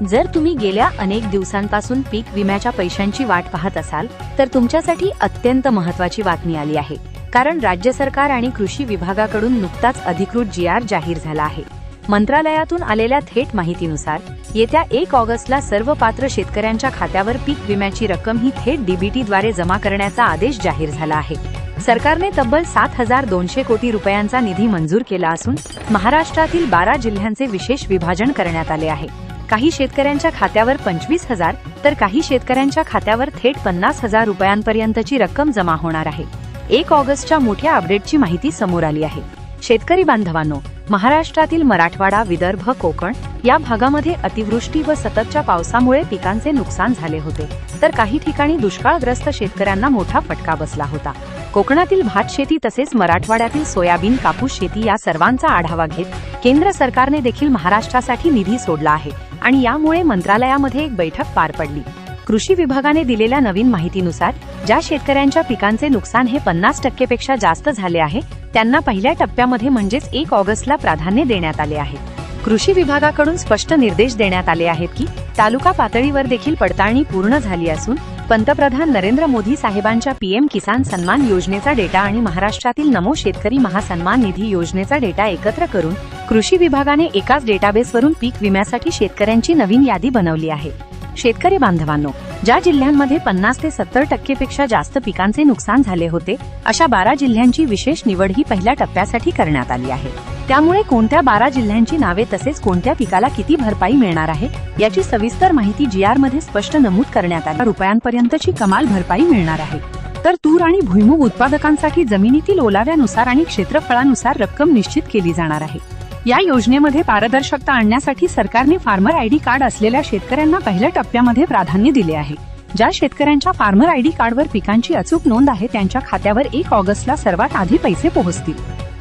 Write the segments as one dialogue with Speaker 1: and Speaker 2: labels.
Speaker 1: जर तुम्ही गेल्या अनेक दिवसांपासून पीक विम्याच्या पैशांची वाट पाहत असाल तर तुमच्यासाठी अत्यंत महत्त्वाची बातमी आली आहे, कारण राज्य सरकार आणि कृषी विभागाकडून नुकताच अधिकृत GR जाहीर झाला आहे। मंत्रालयातून आलेल्या थेट माहितीनुसार येत्या 1 ऑगस्टला सर्व पात्र शेतकऱ्यांच्या खात्यावर पीक विम्याची रक्कम ही थेट DBT द्वारे जमा करण्याचा आदेश जाहीर झाला आहे। सरकारने तब्बल 7,200 कोटी रुपयांचा निधी मंजूर केला असून महाराष्ट्रातील 12 जिल्ह्यांचे विशेष विभाजन करण्यात आले आहे। काही शेतकऱ्यांच्या खात्यावर 25,000 तर काही शेतकऱ्यांच्या खात्यावर थेट 50,000 रुपयांपर्यंतची रक्कम जमा होणार आहे। 1 ऑगस्टच्या मोठ्या अपडेटची माहिती समोर आली आहे। शेतकरी बांधवांनो, महाराष्ट्रातील मराठवाडा, विदर्भ, कोकण या भागामध्ये अतिवृष्टी व सततच्या पावसामुळे पिकांचे नुकसान झाले होते, तर काही ठिकाणी दुष्काळग्रस्त शेतकऱ्यांना मोठा फटका बसला होता। कोकणातील भात शेती तसेच मराठवाड्यातील सोयाबीन, कापूस शेती या सर्वांचा आढावा घेत केंद्र सरकारने देखील महाराष्ट्रासाठी निधी सोडला आहे आणि यामुळे मंत्रालयामध्ये एक बैठक पार पडली। कृषी विभागाने दिलेल्या नवीन माहितीनुसार ज्या शेतकऱ्यांच्या पिकांचे नुकसान हे 50% पेक्षा जास्त झाले आहे त्यांना पहिल्या टप्प्यामध्ये म्हणजेच 1 ऑगस्टला प्राधान्य देण्यात आले आहे। कृषी विभागाकडून स्पष्ट निर्देश देण्यात आले आहेत की तालुका पातळीवर देखील पडताळणी पूर्ण झाली असून पंतप्रधान नरेंद्र मोदी साहेबांच्या PM किसान सन्मान योजनेचा डेटा आणि महाराष्ट्रातील नमो शेतकरी महासन्मान निधी योजनेचा डेटा एकत्र करून कृषी विभागाने एकाच डेटाबेसवरून पीक विम्यासाठी शेतकऱ्यांची नवीन यादी बनवली आहे। शेतकरी बांधवांनो, ज्या जिल्ह्यांमध्ये 50 ते 70% पेक्षा जास्त पिकांचे नुकसान झाले होते अशा 12 जिल्ह्यांची विशेष निवड ही पहिल्या टप्प्यासाठी करण्यात आली आहे। त्यामुळे कोणत्या 12 जिल्ह्यांची नावे तसेच कोणत्या पिकाला किती भरपाई मिळणार आहे याची सविस्तर माहिती GR मध्ये स्पष्ट नमूद करण्यात आली। रुपयांपर्यंतची कमाल भरपाई मिळणार आहे। तर तूर आणि भुईमूग उत्पादकांसाठी जमिनीतील ओलाव्यानुसार आणि क्षेत्रफळानुसार रक्कम निश्चित केली जाणार आहे। या योजनेमध्ये पारदर्शकता आणण्यासाठी सरकारने फार्मर ID कार्ड असलेल्या शेतकऱ्यांना पहिल्या टप्प्यामध्ये प्राधान्य दिले आहे। ज्या शेतकऱ्यांच्या फार्मर ID कार्डवर पिकांची अचूक नोंद आहे त्यांच्या खात्यावर 1 ऑगस्टला सर्वात आधी पैसे पोहोचतील।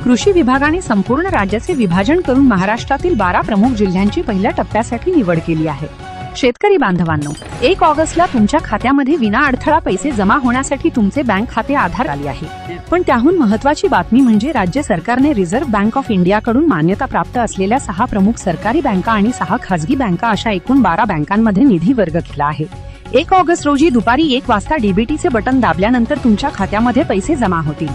Speaker 1: कृषी विभागाने संपूर्ण राज्याचे विभाजन करून महाराष्ट्रातील 12 प्रमुख जिल्ह्यांची पहिल्या टप्प्यासाठी निवड केली आहे। शेतकरी बांधवांनो, 1 ऑगस्टला तुमच्या खात्यामध्ये विना अडथळा पैसे जमा होण्यासाठी तुमचे बँक खाते आधार आले आहे। पण त्याहून महत्त्वाची बातमी म्हणजे राज्य सरकारने रिझर्व्ह बँक ऑफ इंडियाकडून मान्यता प्राप्त असलेल्या 6 प्रमुख सरकारी बँका आणि 6 खासगी बँका अशा एकूण 12 बँकांमध्ये निधी वर्ग केला आहे। 1 ऑगस्ट रोजी दुपारी 1 वाजता DBTचे बटन दाबल्यानंतर तुमच्या खात्यामध्ये पैसे जमा होतील।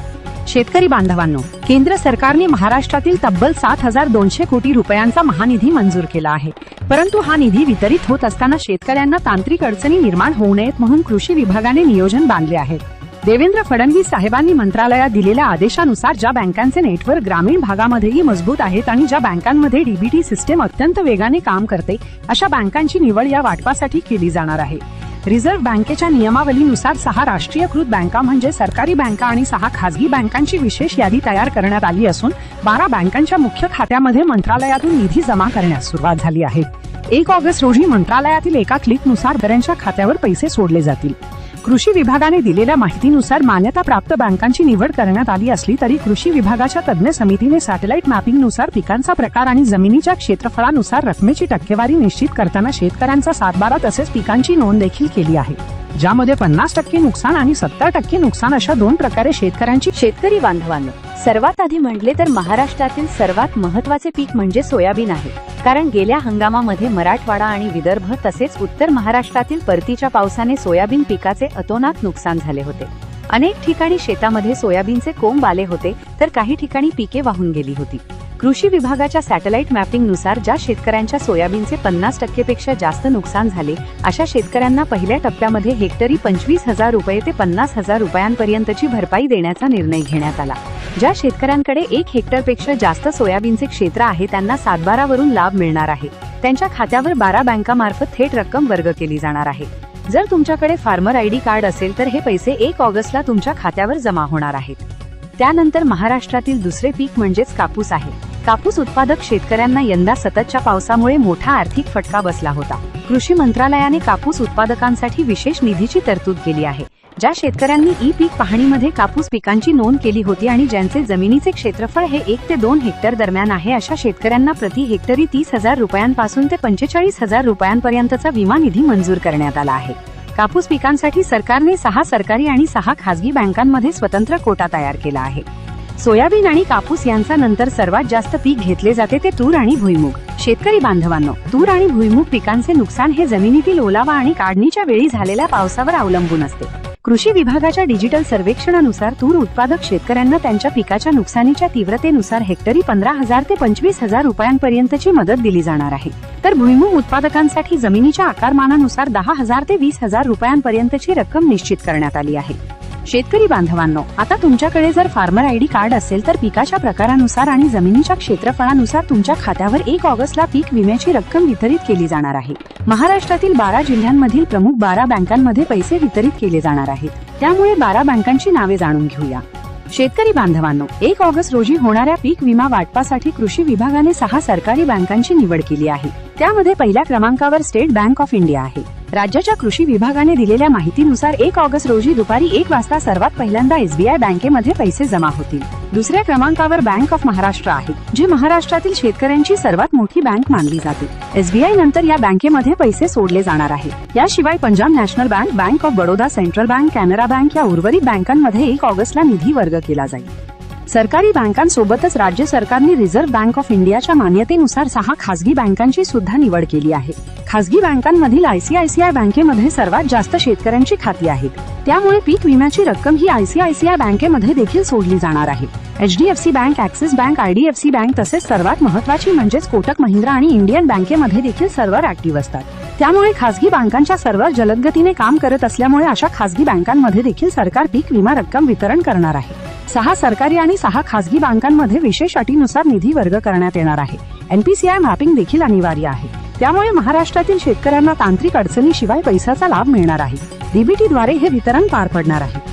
Speaker 1: शेतकरी बांधवांनो, केंद्र सरकारने महाराष्ट्रातील तब्बल 7,200 कोटी रुपयांचा महानिधी मंजूर केला आहे, परंतु हा निधी वितरित होत असताना शेतकऱ्यांना तांत्रिक अडचणी निर्माण होऊ नयेत म्हणून कृषी विभागाने नियोजन बांधले आहे। देवेंद्र फडणवीस साहेबांनी मंत्रालयात दिलेल्या आदेशानुसार ज्या बँकांचे नेटवर्क ग्रामीण भागामध्येही मजबूत आहेत आणि ज्या बँकांमध्ये DBT सिस्टम अत्यंत वेगाने काम करते अशा बँकांची निवड या वाटपासाठी केली जाणार आहे। रिझर्व्ह बँकेच्या नियमावलीनुसार 6 राष्ट्रीयकृत बँका म्हणजे सरकारी बँका आणि 6 खासगी बँकांची विशेष यादी तयार करण्यात आली असून 12 बँकांच्या मुख्य खात्यामध्ये मंत्रालयातून निधी जमा करण्यास सुरुवात झाली आहे। 1 ऑगस्ट रोजी मंत्रालयातील एका क्लिकनुसार त्यांच्या खात्यावर पैसे सोडले जातील। कृषी विभागाने दिलेल्या माहितीनुसार मान्यता प्राप्त बँकांची निवड करण्यात आली असली तरी कृषी विभागाच्या तज्ञ समितीने सॅटेलाइट मॅपिंगनुसार पिकांचा प्रकार आणि जमिनीच्या क्षेत्रफळानुसार रकमेची टक्केवारी निश्चित करताना शेतकऱ्यांचा 7/12 तसेच पिकांची नोंद देखील केली आहे, ज्यामध्ये 50% नुकसान आणि 70% नुकसान अशा 2 प्रकारे शेतकऱ्यांची। शेतकरी बांधवांनो, सर्वात आधी म्हटले तर महाराष्ट्रातील सर्वात महत्त्वाचे पीक म्हणजे सोयाबीन आहे, कारण गेल्या हंगामामध्ये मराठवाडा आणि विदर्भ तसेच उत्तर महाराष्ट्रातील परतीच्या पावसाने सोयाबीन पिकाचे अतोनात नुकसान झाले होते। अनेक ठिकाणी शेतामध्ये सोयाबीनचे कोंब आले होते तर काही ठिकाणी पिके वाहून गेली होती। कृषी विभागाच्या सॅटेलाइट मॅपिंगनुसार ज्या शेतकऱ्यांच्या सोयाबीनचे 50% पेक्षा जास्त नुकसान झाले अशा शेतकऱ्यांना पहिल्या टप्प्यामध्ये हेक्टरी 25,000 रुपये ते 50,000 रुपयांपर्यंतची भरपाई देण्याचा निर्णय घेण्यात आला। ज्या शेतकऱ्यांकडे 1 हेक्टरपेक्षा जास्त सोयाबीनचे क्षेत्र आहे त्यांना 7/12 वरून लाभ मिळणार आहे। त्यांच्या खात्यावर 12 बँकामार्फत थेट रक्कम वर्ग केली जाणार आहे। जर तुमच्याकडे फार्मर ID कार्ड असेल तर हे पैसे 1 ऑगस्टला तुमच्या खात्यावर जमा होणार आहेत। त्यानंतर महाराष्ट्रातील दुसरे पीक म्हणजेच कापूस आहे। कापूस उत्पादक शेतकऱ्यांना यंदा सततच्या पावसामुळे मोठा आर्थिक फटका बसला होता। कृषी मंत्रालयाने कापूस उत्पादकांसाठी विशेष निधीची तरतूद केली आहे। ज्या शेतकऱ्यांनी ई-पीक पाहणीमध्ये कापूस पिकांची नोंद केली होती आणि ज्यांचे जमिनीचे क्षेत्रफळ हे 1 ते 2 हेक्टर दरम्यान आहे अशा शेतकऱ्यांना प्रति हेक्टरी 30,000 रुपयांपासून ते 45,000 रुपयांपर्यंतचा विमा निधी मंजूर करण्यात आला आहे। कापूस पिकांसाठी सरकारने 6 सरकारी आणि 6 खासगी बँकांमध्ये स्वतंत्र कोटा तयार केला आहे। सोयाबीन आणि कापूस यांचा नंतर सर्वात जास्त पीक घेतले जाते ते तूर आणि भुईमूग। शेतकरी बांधवांनो, तूर आणि भुईमूग पिकांचे नुकसान हे जमिनीतील ओलावा आणि काढणीच्या वेळी झालेल्या पावसावर अवलंबून असते. कृषी विभागाच्या डिजिटल सर्वेक्षणानुसार तूर उत्पादक शेतकऱ्यांना त्यांच्या पिकाच्या नुकसानीच्या तीव्रतेनुसार हेक्टरी 15,000 ते 25,000 रुपयांपर्यंतची मदत दिली जाणार आहे. तर भुईमूग उत्पादकांसाठी जमिनीच्या आकारमानानुसार 10,000 ते 20,000 रुपयांपर्यंतची रक्कम निश्चित करण्यात आली आहे. शेतकरी बांधवांनो, आता तुमच्याकडे जर फार्मर आयडी कार्ड असेल तर पिकाच्या प्रकारानुसार आणि जमिनीच्या क्षेत्रफळानुसार तुमच्या खात्यावर 1 ऑगस्टला पीक विम्याची रक्कम वितरित केली जाणार आहे. महाराष्ट्रातील 12 जिल्ह्यांमधील प्रमुख 12 बँकांमध्ये पैसे वितरित केले जाणार आहेत. त्यामुळे 12 बँकांची नावे जाणून घेऊया. शेतकरी बांधवांनो, 1 ऑगस्ट रोजी होणाऱ्या पीक विमा वाटपासाठी कृषी विभागाने 6 सरकारी बँकांची निवड केली आहे. त्यामध्ये पहिल्या क्रमांकावर स्टेट बँक ऑफ इंडिया आहे. राज्याच्या कृषी विभागाने दिलेल्या माहितीनुसार 1 ऑगस्ट रोजी दुपारी 1 वाजता सर्वात पहिल्यांदा SBI बँकेमध्ये पैसे जमा होतील. दुसऱ्या क्रमांकावर बँक ऑफ महाराष्ट्र आहे, जी महाराष्ट्रातील शेतकऱ्यांची सर्वात मोठी बँक मानली जाते. SBI नंतर या बँकेमध्ये पैसे सोडले जाणार आहे. याशिवाय Punjab national bank, bank of Baroda, central bank, Canara bank या उर्वरित बँकांमध्ये 1 ऑगस्टला निधी वर्ग केला जाईल. सरकारी बँकांसोबतच राज्य सरकारने रिझर्व्ह बँक ऑफ इंडियाच्या मान्यतेनुसार 6 खासगी बँकांची सुद्धा निवड केली आहे. खासगी बँकांमधील ICICI बँकेमध्ये सर्वात जास्त शेतकऱ्यांची खाती आहेत. त्यामुळे पीक विम्याची रक्कम ही ICICI बँकेमध्ये देखील सोडली जाणार आहे. HDFC bank, axis bank, IDFC bank तसेच सर्वात महत्त्वाची म्हणजेच कोटक महिंद्रा आणि इंडियन बँकेमध्ये देखील सर्व्हर ऍक्टिव्ह असतात. त्यामुळे खासगी बँकांच्या सर्व्हर जलदगतीने काम करत असल्यामुळे अशा खासगी बँकांमध्ये देखील सरकार पीक विमा रक्कम वितरण करणार आहे. 6 सरकारी आणि 6 खासगी बँकांमध्ये विशेष अटीनुसार निधी वर्ग करण्यात येणार आहे. NPCI मॅपिंग देखील अनिवार्य आहे. त्यामुळे महाराष्ट्रातील शेतकऱ्यांना तांत्रिक अडचणीशिवाय पैशाचा लाभ मिळणार आहे. DBT द्वारे हे वितरण पार पडणार आहे.